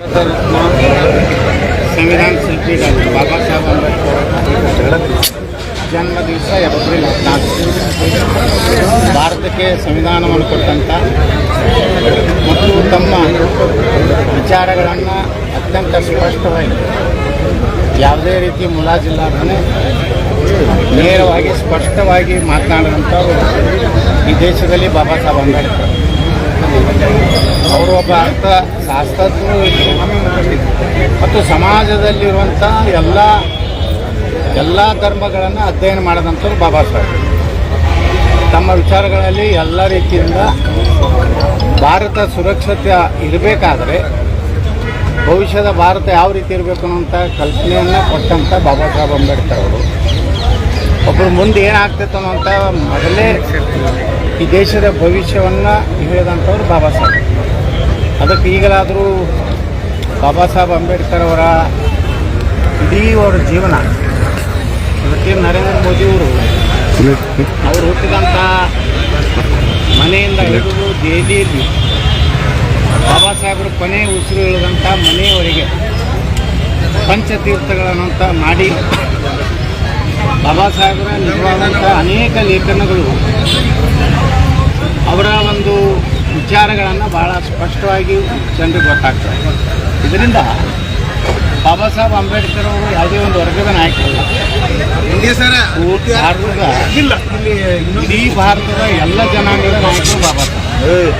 ಭಾರತ ರತ್ನ ಸಂವಿಧಾನ ಶಿಲ್ಪಿ ಡಾಕ್ಟರ್ ಬಾಬಾ ಸಾಹೇಬ್ ಅಂಬೇಡ್ಕರ್ ಜನ್ಮ ದಿವಸ ಏಪ್ರಿಲ್ 14. ಭಾರತಕ್ಕೆ ಸಂವಿಧಾನವನ್ನು ಕೊಟ್ಟಂಥ ಮತ್ತು ತಮ್ಮ ವಿಚಾರಗಳನ್ನು ಅತ್ಯಂತ ಸ್ಪಷ್ಟವಾಗಿ ಯಾವುದೇ ರೀತಿ ಮುಲಾಜಿಲ್ಲದೇ ನೇರವಾಗಿ ಸ್ಪಷ್ಟವಾಗಿ ಮಾತನಾಡಿದಂಥವ್ರು ಈ ದೇಶದಲ್ಲಿ ಬಾಬಾ ಸಾಹೇಬ್ ಅಂಬೇಡ್ಕರ್. ಅವರು ಒಬ್ಬ ಶಾಸ್ತ್ರಜ್ಞರು ಮತ್ತು ಸಮಾಜದಲ್ಲಿರುವಂಥ ಎಲ್ಲ ಧರ್ಮಗಳನ್ನು ಅಧ್ಯಯನ ಮಾಡಿದಂಥವ್ರು ಬಾಬಾ ಸಾಹೇಬ್. ತಮ್ಮ ವಿಚಾರಗಳಲ್ಲಿ ಎಲ್ಲ ರೀತಿಯಿಂದ ಭಾರತ ಸುರಕ್ಷತೆ ಇರಬೇಕಾದ್ರೆ ಭವಿಷ್ಯದ ಭಾರತ ಯಾವ ರೀತಿ ಇರಬೇಕು ಅನ್ನೋಂಥ ಕಲ್ಪನೆಯನ್ನು ಕೊಟ್ಟಂಥ ಬಾಬಾ ಸಾಹೇಬ್ ಅಂಬೇಡ್ಕರ್ ಅವರು. ಒಬ್ಬರು ಮುಂದೆ ಏನಾಗ್ತೈತೆ ಅನ್ನೋಂಥ ಮೊದಲೇ ಈ ದೇಶದ ಭವಿಷ್ಯವನ್ನು ಹೇಳಿದಂಥವ್ರು ಬಾಬಾ ಸಾಹೇಬ್. ಅದಕ್ಕೆ ಈಗಲಾದರೂ ಬಾಬಾ ಸಾಹೇಬ್ ಅಂಬೇಡ್ಕರ್ ಅವರ ಇಡೀ ಅವರ ಜೀವನ ಅದಕ್ಕೆ ನರೇಂದ್ರ ಮೋದಿಯವರು ಅವರು ಹುಟ್ಟಿದಂಥ ಮನೆಯಿಂದ ಹಿಡಿದು ದೆಹಲಿಯಲ್ಲಿ ಬಾಬಾ ಸಾಹೇಬರು ಕೊನೆ ಉಸಿರು ಇಳಿದಂಥ ಮನೆಯವರೆಗೆ ಪಂಚತೀರ್ಥಗಳನ್ನಂತ ಮಾಡಿ ಬಾಬಾ ಸಾಹೇಬರ ನಿಜವಾದಂಥ ಅನೇಕ ಲೇಖನಗಳು ಅವರ ಒಂದು ವಿಚಾರಗಳನ್ನು ಭಾಳ ಸ್ಪಷ್ಟವಾಗಿ ಜನರಿಗೆ ಗೊತ್ತಾಗ್ತದೆ. ಇದರಿಂದ ಬಾಬಾ ಸಾಹೇಬ್ ಅಂಬೇಡ್ಕರ್ ಅವರು ಯಾವುದೇ ಒಂದು ವರ್ಗದ ನಾಯಕರಲ್ಲ, ಇಡೀ ಭಾರತದ ಎಲ್ಲ ಜನಾಂಗದ ನಾಯಕರು ಬಾಬಾ ಸಾಹೇಬ್.